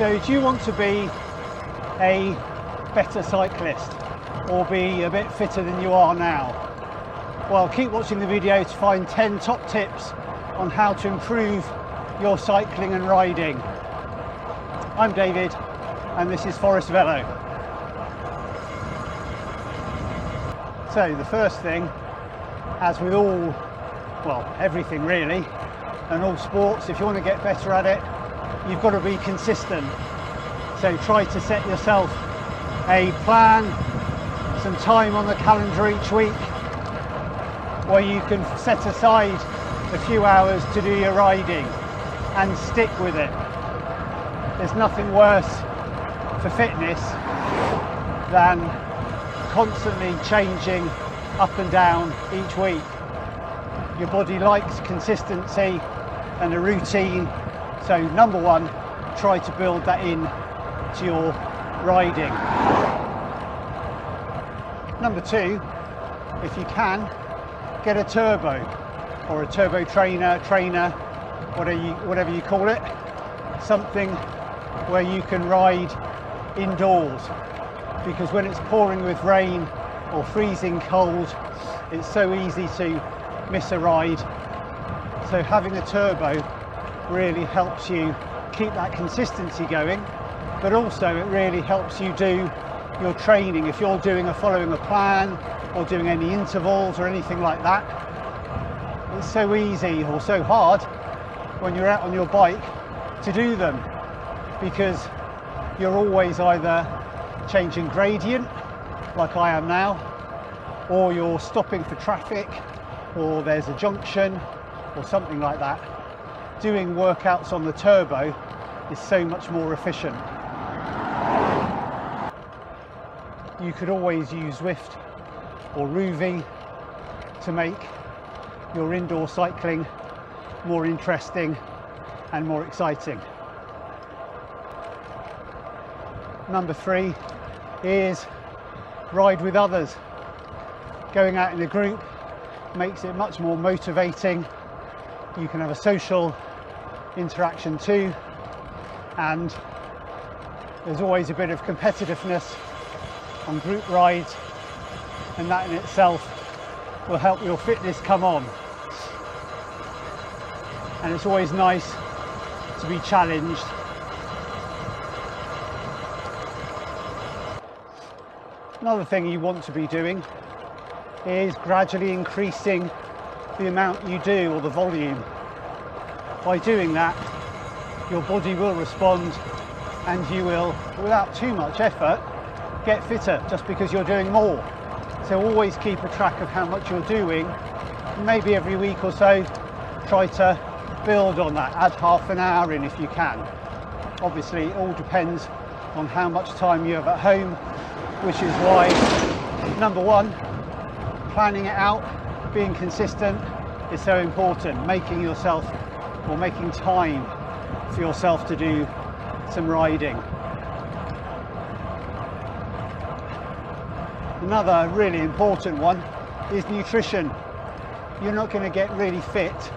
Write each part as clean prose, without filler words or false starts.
So do you want to be a better cyclist or be a bit fitter than you are now? Well, keep watching the video to find 10 top tips on how to improve your cycling and riding. I'm David and this is Forest Velo. So the first thing, as with all, well, everything really, and all sports, if you want to get better at it, you've got to be consistent. So try to set yourself a plan, some time on the calendar each week where you can set aside a few hours to do your riding and stick with it. There's nothing worse for fitness than constantly changing up and down each week. Your body likes consistency and a routine, so number one, try to build that in to your riding. Number two, if you can, get a turbo or a turbo trainer, whatever you call it, something where you can ride indoors, because when it's pouring with rain or freezing cold, it's so easy to miss a ride. So having a turbo really helps you keep that consistency going, but also it really helps you do your training. If you're following a plan or doing any intervals or anything like that, it's so easy or so hard when you're out on your bike to do them, because you're always either changing gradient like I am now, or you're stopping for traffic, or there's a junction or something like that. Doing workouts on the turbo is so much more efficient. You could always use Zwift or Rouvy to make your indoor cycling more interesting and more exciting. Number three is ride with others. Going out in a group makes it much more motivating. You can have a social interaction too, and there's always a bit of competitiveness on group rides, and that in itself will help your fitness come on. And it's always nice to be challenged. Another thing you want to be doing is gradually increasing the amount you do, or the volume. By doing that, your body will respond and you will, without too much effort, get fitter just because you're doing more. So always keep a track of how much you're doing. Maybe every week or so, try to build on that, add half an hour in if you can. Obviously it all depends on how much time you have at home, which is why, number one, planning it out, being consistent is so important. Making time for yourself to do some riding. Another really important one is nutrition. You're not going to get really fit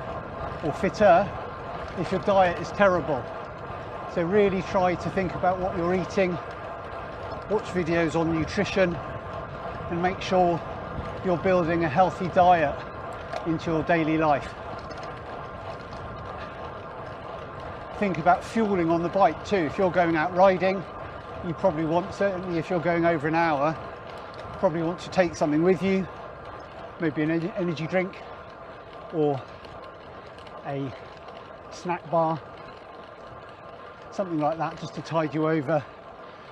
or fitter if your diet is terrible. So really try to think about what you're eating, watch videos on nutrition, and make sure you're building a healthy diet into your daily life. Think about fueling on the bike too. If you're going out riding, you probably want, certainly if you're going over an hour, probably want to take something with you, maybe an energy drink or a snack bar, something like that, just to tide you over.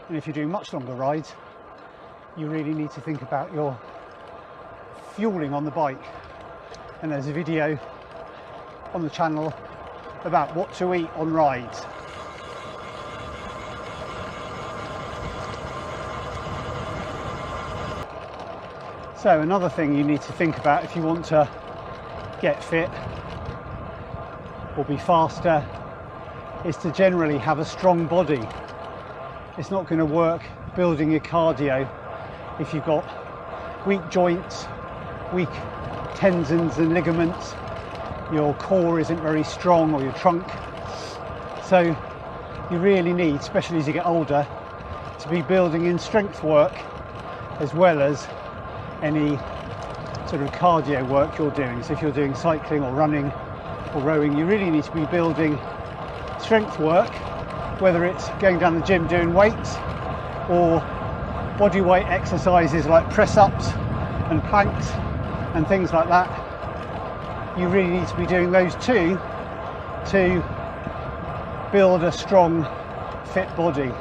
And if you're doing much longer rides, you really need to think about your fueling on the bike. And there's a video on the channel about what to eat on rides. So another thing you need to think about if you want to get fit or be faster is to generally have a strong body. It's not going to work building your cardio if you've got weak joints, weak tendons and ligaments, your core isn't very strong, or your trunk. So you really need, especially as you get older, to be building in strength work as well as any sort of cardio work you're doing. So if you're doing cycling or running or rowing, you really need to be building strength work, whether it's going down the gym doing weights or body weight exercises like press-ups and planks and things like that. You really need to be doing those too to build a strong, fit body.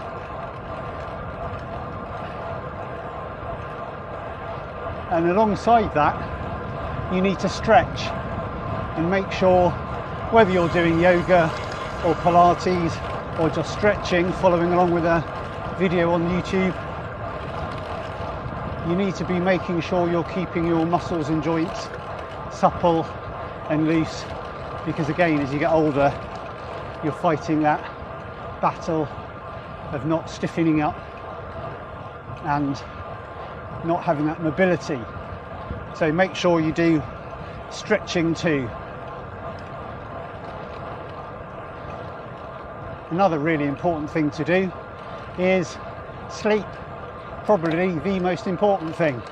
And alongside that, you need to stretch and make sure, whether you're doing yoga or Pilates or just stretching, following along with a video on YouTube, you need to be making sure you're keeping your muscles and joints supple and loose, because again, as you get older, you're fighting that battle of not stiffening up and not having that mobility. So make sure you do stretching too. Another really important thing to do is sleep. Probably the most important thing.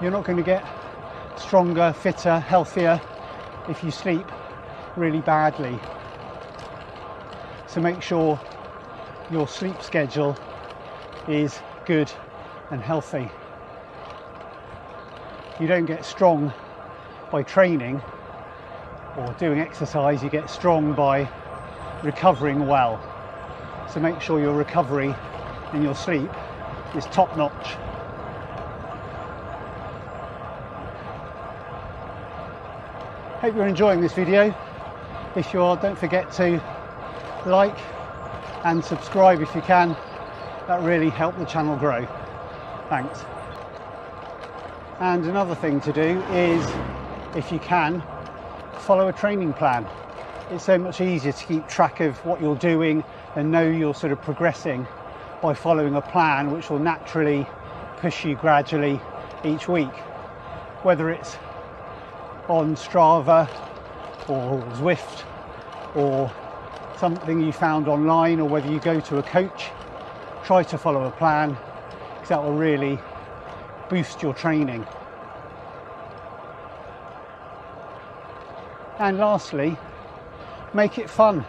You're not going to get stronger, fitter, healthier if you sleep really badly. So make sure your sleep schedule is good and healthy. You don't get strong by training or doing exercise, you get strong by recovering well. So make sure your recovery and your sleep is top notch. Hope you're enjoying this video. If you are, don't forget to like and subscribe if you can. That really helps the channel grow. Thanks. And another thing to do is, if you can, follow a training plan. It's so much easier to keep track of what you're doing and know you're sort of progressing by following a plan which will naturally push you gradually each week, whether it's on Strava or Zwift or something you found online, or whether you go to a coach. Try to follow a plan, because that will really boost your training. And lastly, make it fun.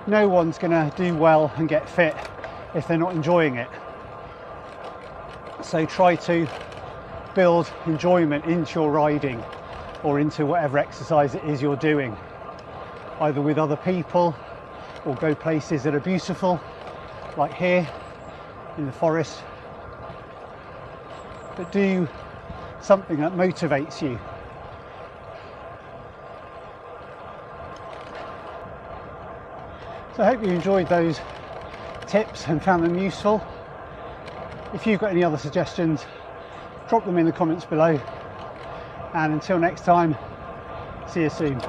No one's going to do well and get fit if they're not enjoying it. So try to build enjoyment into your riding or into whatever exercise it is you're doing, either with other people or go places that are beautiful, like here in the forest. But do something that motivates you. So I hope you enjoyed those tips and found them useful. If you've got any other suggestions, drop them in the comments below. And until next time, see you soon.